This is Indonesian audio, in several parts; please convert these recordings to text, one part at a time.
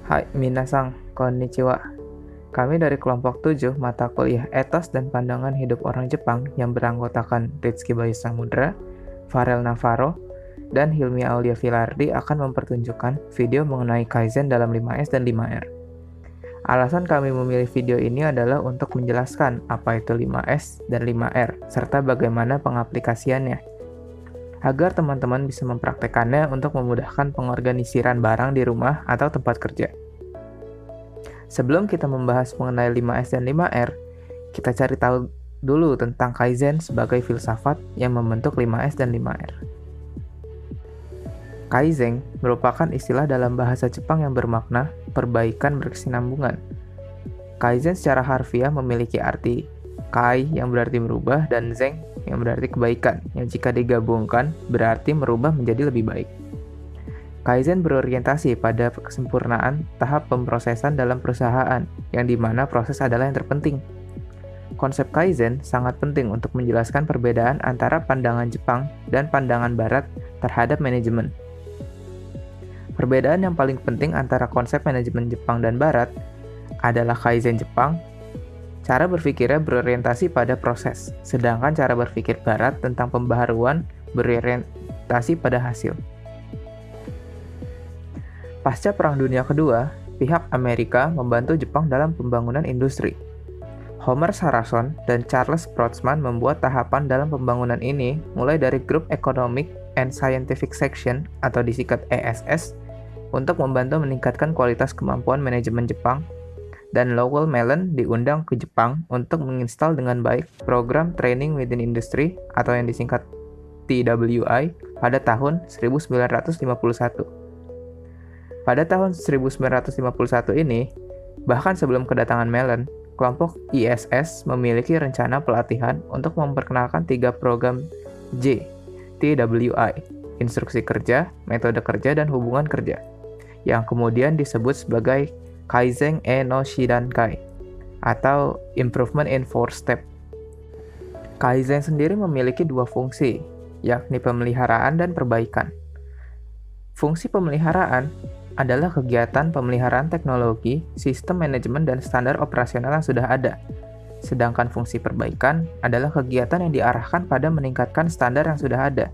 Hai, minasang, konnichiwa. Kami dari kelompok 7 mata kuliah Etos dan Pandangan Hidup Orang Jepang yang beranggotakan Rizky Bayu Samudra, Farel Navarro, dan Hilmi Aulia Filardi akan mempertunjukkan video mengenai Kaizen dalam 5S dan 5R. Alasan kami memilih video ini adalah untuk menjelaskan apa itu 5S dan 5R, serta bagaimana pengaplikasiannya, agar teman-teman bisa mempraktekannya untuk memudahkan pengorganisiran barang di rumah atau tempat kerja. Sebelum kita membahas mengenai 5S dan 5R, kita cari tahu dulu tentang Kaizen sebagai filsafat yang membentuk 5S dan 5R. Kaizen merupakan istilah dalam bahasa Jepang yang bermakna perbaikan berkesinambungan. Kaizen secara harfiah memiliki arti kai yang berarti merubah dan zen yang berarti kebaikan, yang jika digabungkan berarti merubah menjadi lebih baik. Kaizen berorientasi pada kesempurnaan tahap pemrosesan dalam perusahaan, yang dimana proses adalah yang terpenting. Konsep Kaizen sangat penting untuk menjelaskan perbedaan antara pandangan Jepang dan pandangan Barat terhadap manajemen. Perbedaan yang paling penting antara konsep manajemen Jepang dan Barat adalah Kaizen Jepang, cara berpikirnya berorientasi pada proses, sedangkan cara berpikir Barat tentang pembaharuan berorientasi pada hasil. Pasca Perang Dunia Kedua, pihak Amerika membantu Jepang dalam pembangunan industri. Homer Sarason dan Charles Broadsman membuat tahapan dalam pembangunan ini mulai dari Group Economic and Scientific Section atau disingkat ESS untuk membantu meningkatkan kualitas kemampuan manajemen Jepang, dan Lowell Mellon diundang ke Jepang untuk menginstal dengan baik program Training Within Industry atau yang disingkat TWI pada tahun 1951. Pada tahun 1951 ini, bahkan sebelum kedatangan Mellon, kelompok ISS memiliki rencana pelatihan untuk memperkenalkan 3 program J, TWI, instruksi kerja, metode kerja, dan hubungan kerja, yang kemudian disebut sebagai Kaizen no Shirankai, atau Improvement in 4 Step. Kaizen sendiri memiliki 2 fungsi, yakni pemeliharaan dan perbaikan. Fungsi pemeliharaan adalah kegiatan pemeliharaan teknologi, sistem manajemen, dan standar operasional yang sudah ada. Sedangkan fungsi perbaikan adalah kegiatan yang diarahkan pada meningkatkan standar yang sudah ada.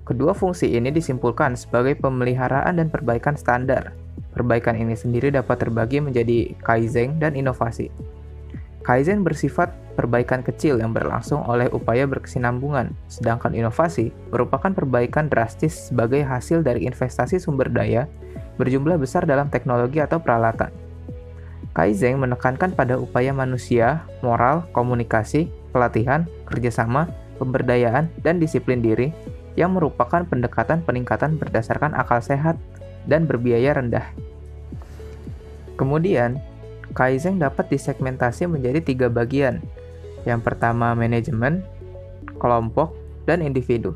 Kedua fungsi ini disimpulkan sebagai pemeliharaan dan perbaikan standar. Perbaikan ini sendiri dapat terbagi menjadi Kaizen dan inovasi. Kaizen bersifat perbaikan kecil yang berlangsung oleh upaya berkesinambungan, sedangkan inovasi merupakan perbaikan drastis sebagai hasil dari investasi sumber daya berjumlah besar dalam teknologi atau peralatan. Kaizen menekankan pada upaya manusia, moral, komunikasi, pelatihan, kerjasama, pemberdayaan, dan disiplin diri yang merupakan pendekatan peningkatan berdasarkan akal sehat dan berbiaya rendah. Kemudian, Kaizen dapat disegmentasi menjadi 3 bagian. Yang pertama manajemen, kelompok, dan individu.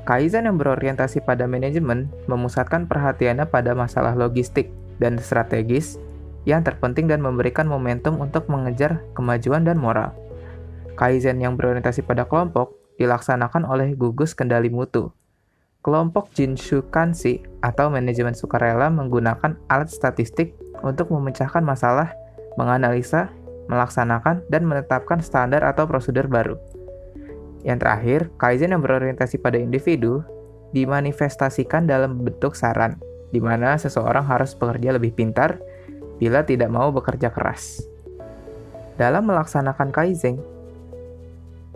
Kaizen yang berorientasi pada manajemen memusatkan perhatiannya pada masalah logistik dan strategis yang terpenting dan memberikan momentum untuk mengejar kemajuan dan moral. Kaizen yang berorientasi pada kelompok dilaksanakan oleh gugus kendali mutu. Kelompok Jinshu Kanshi atau manajemen sukarela menggunakan alat statistik untuk memecahkan masalah, menganalisa, melaksanakan, dan menetapkan standar atau prosedur baru. Yang terakhir, Kaizen yang berorientasi pada individu dimanifestasikan dalam bentuk saran, di mana seseorang harus bekerja lebih pintar bila tidak mau bekerja keras. Dalam melaksanakan Kaizen,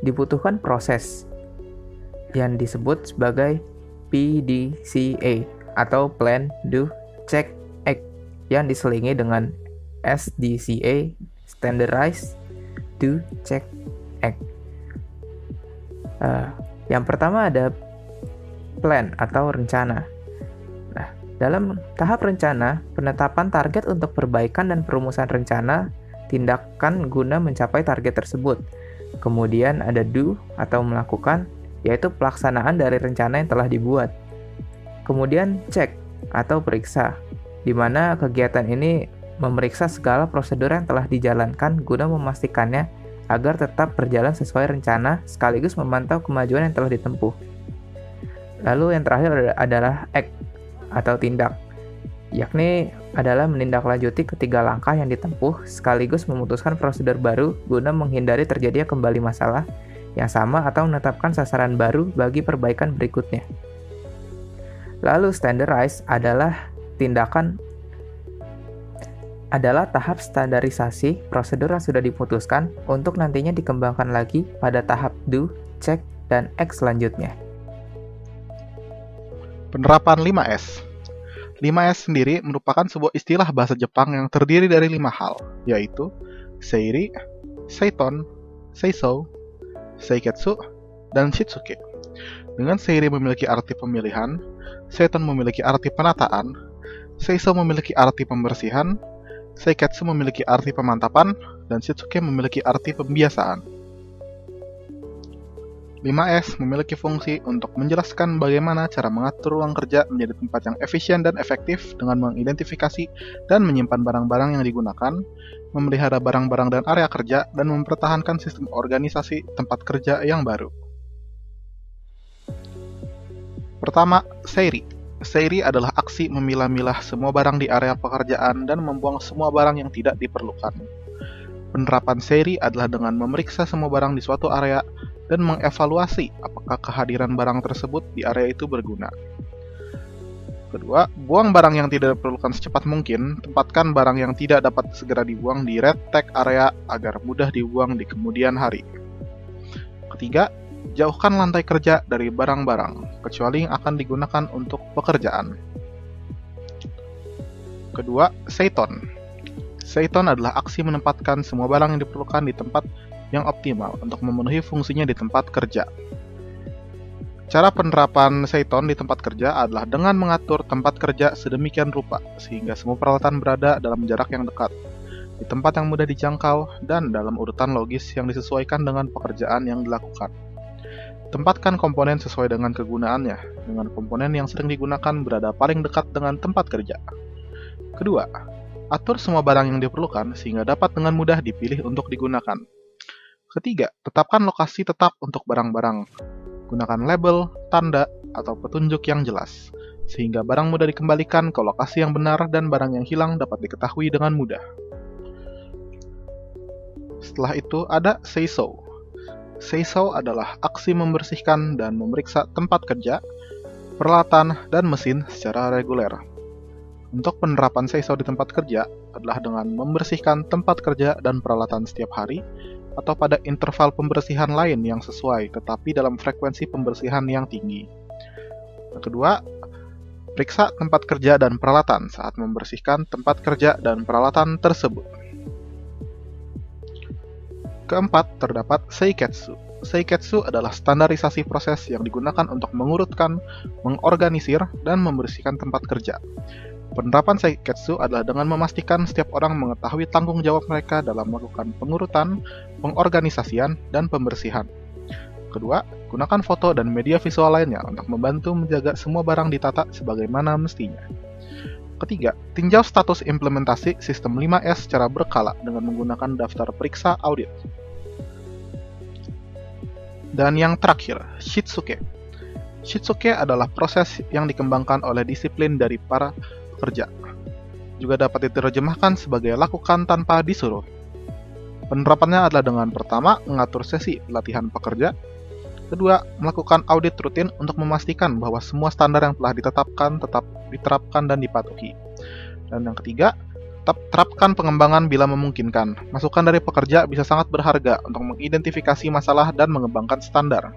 dibutuhkan proses yang disebut sebagai PDCA atau Plan, Do, Check, Act yang diselingi dengan SDCA, Standardize, Do, Check, Act. Yang pertama ada plan atau rencana. Nah, dalam tahap rencana, penetapan target untuk perbaikan dan perumusan rencana tindakan guna mencapai target tersebut. Kemudian ada do atau melakukan, yaitu pelaksanaan dari rencana yang telah dibuat. Kemudian cek atau periksa, di mana kegiatan ini memeriksa segala prosedur yang telah dijalankan guna memastikannya agar tetap berjalan sesuai rencana sekaligus memantau kemajuan yang telah ditempuh. Lalu yang terakhir adalah act atau tindak, yakni adalah menindaklanjuti ketiga langkah yang ditempuh sekaligus memutuskan prosedur baru guna menghindari terjadinya kembali masalah yang sama atau menetapkan sasaran baru bagi perbaikan berikutnya. Lalu standardize adalah tahap standarisasi prosedur yang sudah diputuskan untuk nantinya dikembangkan lagi pada tahap do, check, dan act selanjutnya. Penerapan 5S. 5S sendiri merupakan sebuah istilah bahasa Jepang yang terdiri dari 5 hal, yaitu seiri, seiton, seisou, seiketsu, dan shitsuke. Dengan seiri memiliki arti pemilihan, seiton memiliki arti penataan, seisou memiliki arti pembersihan, seiketsu memiliki arti pemantapan, dan shitsuke memiliki arti pembiasaan. 5S memiliki fungsi untuk menjelaskan bagaimana cara mengatur ruang kerja menjadi tempat yang efisien dan efektif dengan mengidentifikasi dan menyimpan barang-barang yang digunakan, memelihara barang-barang dan area kerja, dan mempertahankan sistem organisasi tempat kerja yang baru. Pertama, seiri. Seiri adalah aksi memilah-milah semua barang di area pekerjaan dan membuang semua barang yang tidak diperlukan. Penerapan seiri adalah dengan memeriksa semua barang di suatu area dan mengevaluasi apakah kehadiran barang tersebut di area itu berguna. Kedua, buang barang yang tidak diperlukan secepat mungkin. Tempatkan barang yang tidak dapat segera dibuang di red tag area agar mudah dibuang di kemudian hari. Ketiga, jauhkan lantai kerja dari barang-barang, kecuali yang akan digunakan untuk pekerjaan. Kedua, seiton. Seiton adalah aksi menempatkan semua barang yang diperlukan di tempat yang optimal untuk memenuhi fungsinya di tempat kerja. Cara penerapan seiton di tempat kerja adalah dengan mengatur tempat kerja sedemikian rupa sehingga semua peralatan berada dalam jarak yang dekat, di tempat yang mudah dijangkau, dan dalam urutan logis yang disesuaikan dengan pekerjaan yang dilakukan. Tempatkan komponen sesuai dengan kegunaannya, dengan komponen yang sering digunakan berada paling dekat dengan tempat kerja. Kedua, atur semua barang yang diperlukan sehingga dapat dengan mudah dipilih untuk digunakan. Ketiga, tetapkan lokasi tetap untuk barang-barang. Gunakan label, tanda, atau petunjuk yang jelas, sehingga barang mudah dikembalikan ke lokasi yang benar dan barang yang hilang dapat diketahui dengan mudah. Setelah itu ada seisou. Seisou adalah aksi membersihkan dan memeriksa tempat kerja, peralatan, dan mesin secara reguler. Untuk penerapan seisou di tempat kerja adalah dengan membersihkan tempat kerja dan peralatan setiap hari, atau pada interval pembersihan lain yang sesuai, tetapi dalam frekuensi pembersihan yang tinggi. Yang kedua, periksa tempat kerja dan peralatan saat membersihkan tempat kerja dan peralatan tersebut. Keempat, terdapat seiketsu. Seiketsu adalah standarisasi proses yang digunakan untuk mengurutkan, mengorganisir, dan membersihkan tempat kerja. Penerapan seiketsu adalah dengan memastikan setiap orang mengetahui tanggung jawab mereka dalam melakukan pengurutan, pengorganisasian, dan pembersihan. Kedua, gunakan foto dan media visual lainnya untuk membantu menjaga semua barang ditata sebagaimana mestinya. Ketiga, tinjau status implementasi sistem 5S secara berkala dengan menggunakan daftar periksa audit. Dan yang terakhir, shitsuke. Shitsuke adalah proses yang dikembangkan oleh disiplin dari para pekerja. Juga dapat diterjemahkan sebagai lakukan tanpa disuruh. Penerapannya adalah dengan pertama, mengatur sesi pelatihan pekerja. Kedua, melakukan audit rutin untuk memastikan bahwa semua standar yang telah ditetapkan tetap diterapkan dan dipatuhi. Dan yang ketiga, terapkan pengembangan bila memungkinkan. Masukan dari pekerja bisa sangat berharga untuk mengidentifikasi masalah dan mengembangkan standar.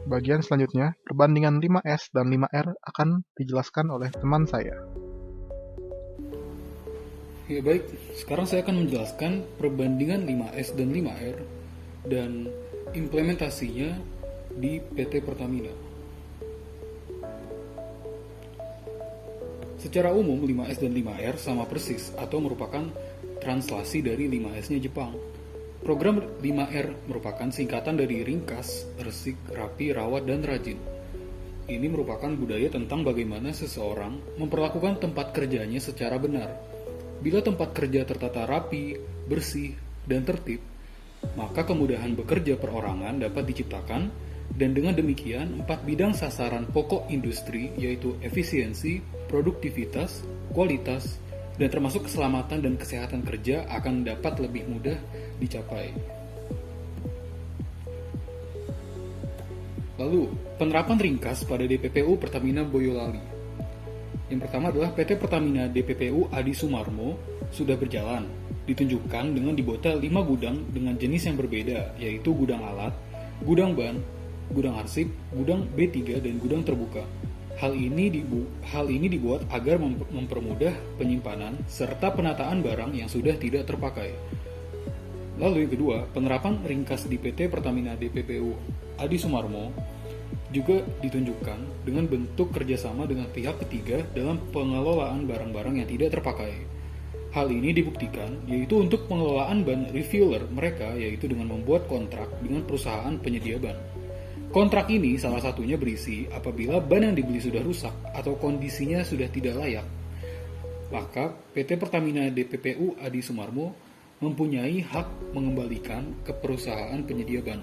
Bagian selanjutnya, perbandingan 5S dan 5R akan dijelaskan oleh teman saya. Ya baik, sekarang saya akan menjelaskan perbandingan 5S dan 5R dan implementasinya di PT Pertamina. Secara umum 5S dan 5R sama persis atau merupakan translasi dari 5S-nya Jepang. Program 5R merupakan singkatan dari ringkas, resik, rapi, rawat, dan rajin. Ini merupakan budaya tentang bagaimana seseorang memperlakukan tempat kerjanya secara benar. Bila tempat kerja tertata rapi, bersih, dan tertib, maka kemudahan bekerja perorangan dapat diciptakan Dan dengan demikian, 4 bidang sasaran pokok industri yaitu efisiensi, produktivitas, kualitas, dan termasuk keselamatan dan kesehatan kerja akan dapat lebih mudah dicapai. Lalu, penerapan ringkas pada DPPU Pertamina Boyolali. Yang pertama adalah PT Pertamina DPPU Adi Sumarmo sudah berjalan, ditunjukkan dengan dibuatnya 5 gudang dengan jenis yang berbeda, yaitu gudang alat, gudang ban, gudang arsip, gudang B3, dan gudang terbuka. Hal ini dibuat agar mempermudah penyimpanan serta penataan barang yang sudah tidak terpakai. Lalu yang kedua, penerapan ringkas di PT Pertamina DPPU Adi Sumarmo juga ditunjukkan dengan bentuk kerjasama dengan pihak ketiga dalam pengelolaan barang-barang yang tidak terpakai. Hal ini dibuktikan yaitu untuk pengelolaan ban refueler mereka, yaitu dengan membuat kontrak dengan perusahaan penyedia ban. Kontrak ini salah satunya berisi apabila ban yang dibeli sudah rusak atau kondisinya sudah tidak layak, maka PT Pertamina DPPU Adi Sumarmo mempunyai hak mengembalikan ke perusahaan penyedia ban.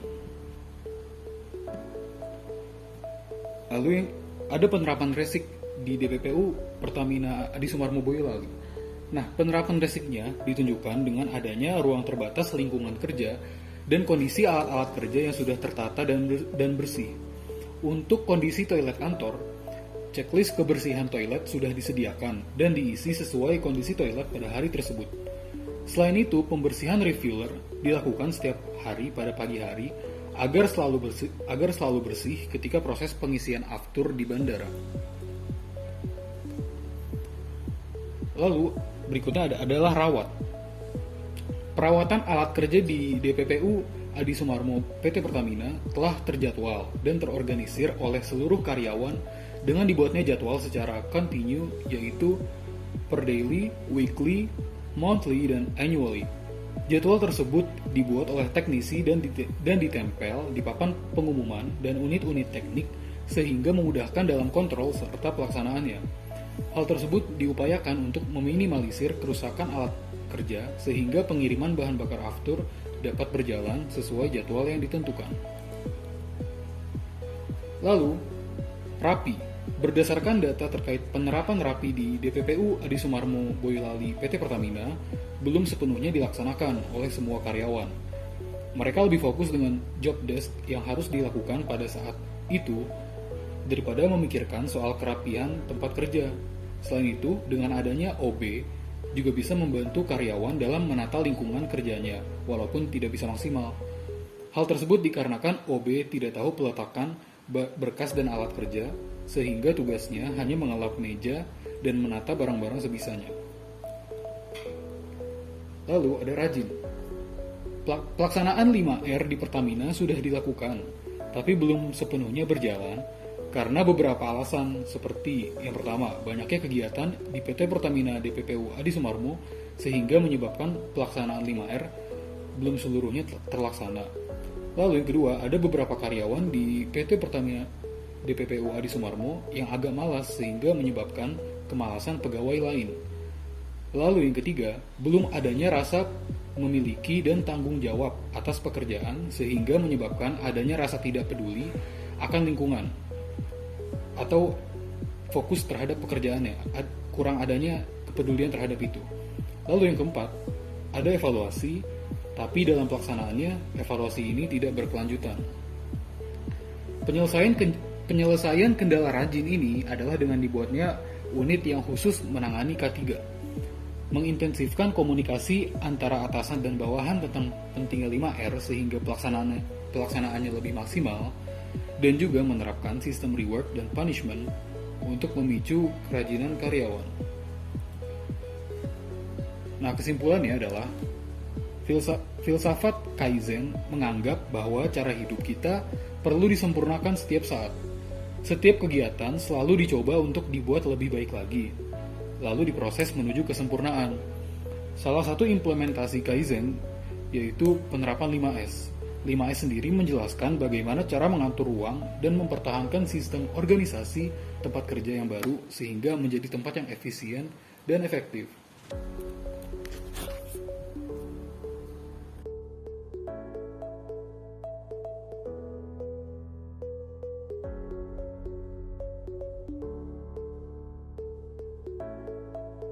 Lalu ada penerapan resik di DPPU Pertamina Adi Sumarmo Boyolali. Nah, penerapan resiknya ditunjukkan dengan adanya ruang terbatas lingkungan kerja dan kondisi alat-alat kerja yang sudah tertata dan bersih. Untuk kondisi toilet kantor, checklist kebersihan toilet sudah disediakan dan diisi sesuai kondisi toilet pada hari tersebut. Selain itu, pembersihan refueler dilakukan setiap hari pada pagi hari agar selalu bersih ketika proses pengisian aftur di bandara. Lalu, berikutnya adalah rawat. Perawatan alat kerja di DPPU Adi Sumarmo PT Pertamina telah terjadwal dan terorganisir oleh seluruh karyawan dengan dibuatnya jadwal secara kontinu, yaitu per daily, weekly, monthly, dan annually. Jadwal tersebut dibuat oleh teknisi dan ditempel di papan pengumuman dan unit-unit teknik sehingga memudahkan dalam kontrol serta pelaksanaannya. Hal tersebut diupayakan untuk meminimalisir kerusakan alat kerja sehingga pengiriman bahan bakar aftur dapat berjalan sesuai jadwal yang ditentukan. Lalu, RAPI. Berdasarkan data terkait penerapan RAPI di DPPU Adi Sumarmo Boyolali PT Pertamina belum sepenuhnya dilaksanakan oleh semua karyawan. Mereka lebih fokus dengan job desk yang harus dilakukan pada saat itu daripada memikirkan soal kerapian tempat kerja. Selain itu, dengan adanya OB juga bisa membantu karyawan dalam menata lingkungan kerjanya, walaupun tidak bisa maksimal. Hal tersebut dikarenakan OB tidak tahu peletakan berkas dan alat kerja, sehingga tugasnya hanya mengelap meja dan menata barang-barang sebisanya. Lalu ada rajin. Pelaksanaan 5R di Pertamina sudah dilakukan, tapi belum sepenuhnya berjalan karena beberapa alasan, seperti yang pertama, banyaknya kegiatan di PT Pertamina DPPU Adi Sumarmo sehingga menyebabkan pelaksanaan 5R belum seluruhnya terlaksana. Lalu yang kedua, ada beberapa karyawan di PT Pertamina DPPU Adi Sumarmo yang agak malas sehingga menyebabkan kemalasan pegawai lain. Lalu yang ketiga, belum adanya rasa memiliki dan tanggung jawab atas pekerjaan sehingga menyebabkan adanya rasa tidak peduli akan lingkungan atau fokus terhadap pekerjaannya, kurang adanya kepedulian terhadap itu. Lalu yang keempat, ada evaluasi, tapi dalam pelaksanaannya evaluasi ini tidak berkelanjutan. Penyelesaian kendala rajin ini adalah dengan dibuatnya unit yang khusus menangani K3, mengintensifkan komunikasi antara atasan dan bawahan tentang pentingnya 5R sehingga pelaksanaannya lebih maksimal, dan juga menerapkan sistem reward dan punishment untuk memicu kerajinan karyawan. Nah, kesimpulannya adalah filsafat Kaizen menganggap bahwa cara hidup kita perlu disempurnakan setiap saat. Setiap kegiatan selalu dicoba untuk dibuat lebih baik lagi, lalu diproses menuju kesempurnaan. Salah satu implementasi Kaizen yaitu penerapan 5S. 5S sendiri menjelaskan bagaimana cara mengatur ruang dan mempertahankan sistem organisasi tempat kerja yang baru sehingga menjadi tempat yang efisien dan efektif.